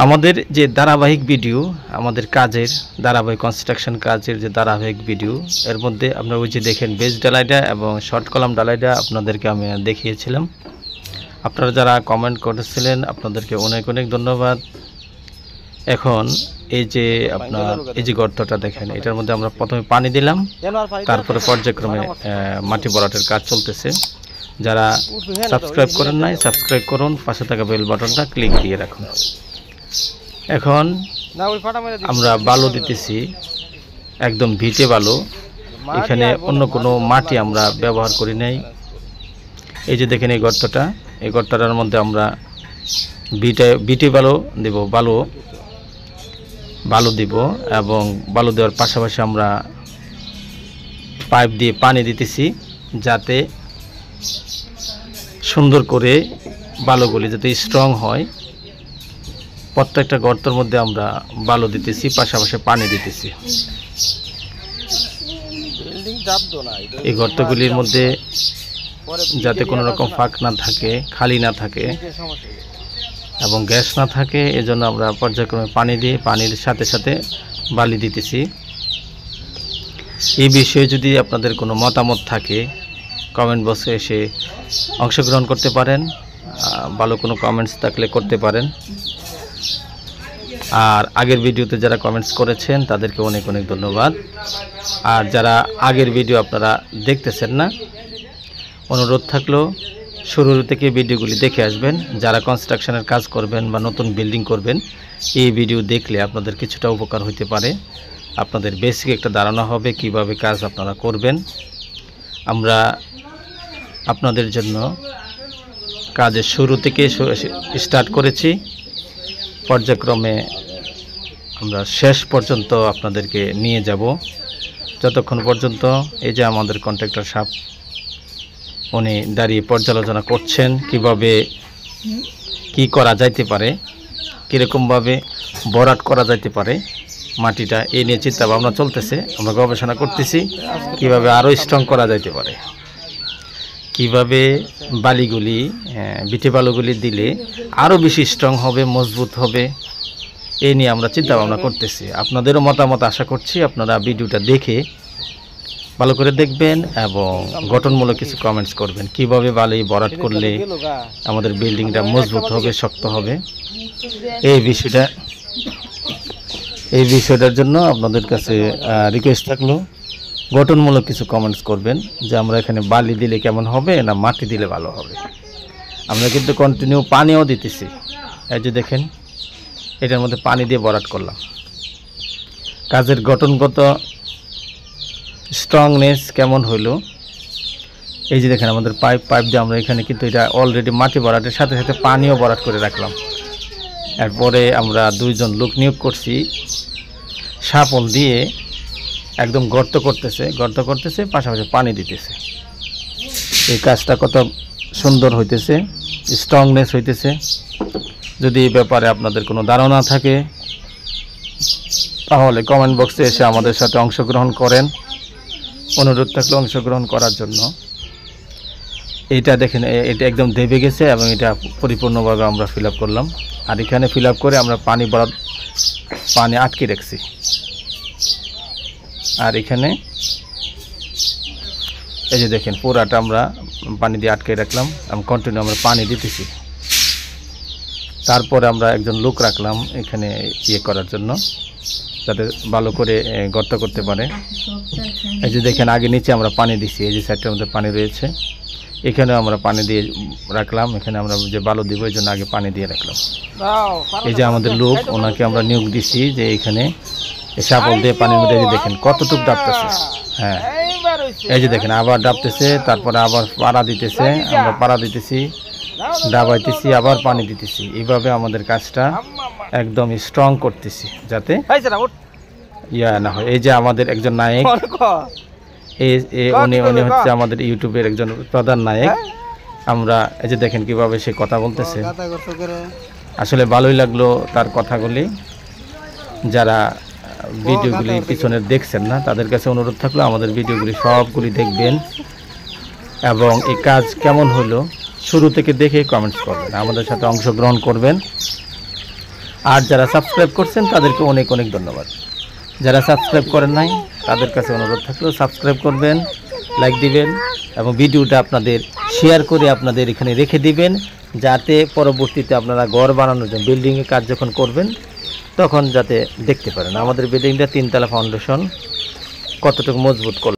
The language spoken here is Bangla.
আমাদের যে ধারাবাহিক ভিডিও, আমাদের কাজের ধারাবাহিক কনস্ট্রাকশন কাজের যে ধারাবাহিক ভিডিও, এর মধ্যে আপনারা ওই যে দেখেন বেজ ডালাইটা এবং শর্ট কলাম ডালাইটা আপনাদেরকে আমি দেখিয়েছিলাম। আপনারা যারা কমেন্ট করেছিলেন আপনাদেরকে অনেক অনেক ধন্যবাদ। এখন এই যে আপনার এই যে গর্তটা দেখেন, এটার মধ্যে আমরা প্রথমে পানি দিলাম, তারপরে পর্যায়ক্রমে মাটি ভরাটের কাজ চলতেছে। যারা সাবস্ক্রাইব করেন নাই সাবস্ক্রাইব করুন, পাশে থাকা বেল বাটনটা ক্লিক দিয়ে রাখুন। এখন আমরা বালু দিতেছি, একদম ভিটে বালু, এখানে অন্য কোনো মাটি আমরা ব্যবহার করি নাই। এই যে দেখেন এই গর্তটা, এই গর্তটার মধ্যে আমরা ভিটে বালু দেব, বালু দিব এবং বালু দেওয়ার পাশাপাশি আমরা পাইপ দিয়ে পানি দিতেছি, যাতে সুন্দর করে বালুগুলি যাতে স্ট্রং হয়। প্রত্যেকটা গর্তের মধ্যে আমরা বালু দিতেছি, পাশাপাশি পানি দিতেছি। এই গর্তগুলির মধ্যে যাতে কোনো রকম ফাঁক না থাকে, খালি না থাকে এবং গ্যাস না থাকে, এজন্য আমরা পর্যায়ক্রমে পানি দিয়ে পানির সাথে সাথে বালি দিতেছি। এই বিষয়ে যদি আপনাদের কোনো মতামত থাকে কমেন্ট বক্সে এসে অংশগ্রহণ করতে পারেন, ভালো কোনো কমেন্টস থাকলে করতে পারেন। আর আগের ভিডিওতে যারা কমেন্টস করেছেন তাদেরকে অনেক অনেক ধন্যবাদ। আর যারা আগের ভিডিও আপনারা দেখতেছেন না, অনুরোধ থাকলো শুরু থেকে ভিডিওগুলি দেখে আসবেন। যারা কনস্ট্রাকশনের কাজ করবেন বা নতুন বিল্ডিং করবেন, এই ভিডিও দেখলে আপনাদের কিছুটা উপকার হতে পারে, আপনাদের বেসিক একটা ধারণা হবে কিভাবে কাজ আপনারা করবেন। আমরা আপনাদের জন্য কাজের শুরু থেকে স্টার্ট করেছি, পর্যায়ক্রমে আমরা শেষ পর্যন্ত আপনাদেরকে নিয়ে যাব, যতক্ষণ পর্যন্ত এই যে আমাদের কন্ট্রাক্টর সাহেব উনি দাঁড়িয়ে পর্যালোচনা করছেন কিভাবে কি করা যাইতে পারে, কীরকমভাবে ভরাট করা যাইতে পারে মাটিটা, এই নিয়ে চিন্তা ভাবনা চলতেছে। আমরা গবেষণা করতেছি কিভাবে আরও স্ট্রং করা যাইতে পারে, কিভাবে বালিগুলি বিটে বালুগুলি দিলে আরও বেশি স্ট্রং হবে, মজবুত হবে, এই নিয়ে আমরা চিন্তা ভাবনা করতেছি। আপনাদেরও মতামত আশা করছি আপনারা ভিডিওটা দেখে ভালো করে দেখবেন এবং গঠনমূলক কিছু কমেন্টস করবেন, কিভাবে বালি ভরাট করলে আমাদের বিল্ডিংটা মজবুত হবে, শক্ত হবে। এই বিষয়টার জন্য আপনাদের কাছে রিকোয়েস্ট থাকলো গঠনমূলক কিছু কমেন্টস করবেন, যে আমরা এখানে বালি দিলে কেমন হবে না মাটি দিলে ভালো হবে। আমরা কিন্তু কন্টিনিউ পানিও দিতেছি, এই যে দেখেন এটার মধ্যে পানি দিয়ে ভরাট করলাম। কাজের গঠনগত স্ট্রংনেস কেমন হইলো, এই যে দেখেন আমাদের পাইপ দিয়ে আমরা এখানে কিন্তু এটা অলরেডি মাটি ভরাটের সাথে সাথে পানিও ভরাট করে রাখলাম। এরপরে আমরা দুইজন লোক নিয়োগ করছি, শাপল দিয়ে একদম গর্ত করতেছে, পাশাপাশি পানি দিতেছে। এই কাজটা কত সুন্দর হইতেছে, স্ট্রংনেস হইতেছে। যদি এই ব্যাপারে আপনাদের কোনো ধারণা থাকে তাহলে কমেন্ট বক্সে এসে আমাদের সাথে অংশগ্রহণ করেন, অনুরোধ থাকলে অংশগ্রহণ করার জন্য। এইটা দেখেন এটা একদম দেবে গেছে এবং এটা পরিপূর্ণভাবে আমরা ফিল আপ করলাম। আর এখানে ফিল আপ করে আমরা পানি আটকে রাখছি। আর এখানে এই যে দেখেন পুরাটা আমরা পানি দিয়ে আটকে রাখলাম এবং কন্টিনিউ আমরা পানি দিতেছি। তারপরে আমরা একজন লোক রাখলাম এখানে করার জন্য, যাতে ভালো করে গর্ত করতে পারে। এই যে দেখেন আগে নিচে আমরা পানি দিছি, এই যে সাইডটার মধ্যে পানি রয়েছে, এখানেও আমরা পানি দিয়ে রাখলাম। এখানে আমরা যে বালু দিব এই জন্য আগে পানি দিয়ে রাখলাম। এই যে আমাদের লোক, ওনাকে আমরা নিয়োগ দিছি যে এখানে শাপল দিয়ে পানির মধ্যে দেখেন কতটুকু ডাবতেছে। হ্যাঁ, এই যে দেখেন আবার ডাবতেছে, তারপরে আবার পাড়া দিতেছে, আমরা পাড়া দিতেছি, ডাবাইতেছি, আবার পানি দিতেছি। এইভাবে আমাদের কাজটা একদম স্ট্রং করতেছি যাতে না হয়। এই যে আমাদের একজন নায়ক, উনি হচ্ছে আমাদের ইউটিউবের একজন প্রধান নায়ক। আমরা এই যে দেখেন কিভাবে সে কথা বলতেছে, আসলে ভালোই লাগলো তার কথাগুলি। যারা ভিডিওগুলি পিছনে দেখছেন না তাদের কাছে অনুরোধ থাকলো আমাদের ভিডিওগুলি সবগুলি দেখবেন এবং এই কাজ কেমন হলো শুরু থেকে দেখে কমেন্টস করবেন, আমাদের সাথে অংশগ্রহণ করবেন আর যারা সাবস্ক্রাইব করছেন তাদেরকে অনেক অনেক ধন্যবাদ। যারা সাবস্ক্রাইব করেন নাই তাদের কাছে অনুরোধ থাকলো সাবস্ক্রাইব করবেন, লাইক দিবেন এবং ভিডিওটা আপনাদের শেয়ার করে আপনাদের এখানে রেখে দিবেন, যাতে পরবর্তীতে আপনারা ঘর বানানোর জন্য বিল্ডিংয়ের কাজ যখন করবেন তখন যাতে দেখতে পারেন আমাদের বিল্ডিংটা 3 তলা ফাউন্ডেশন কতটুকু মজবুত করল।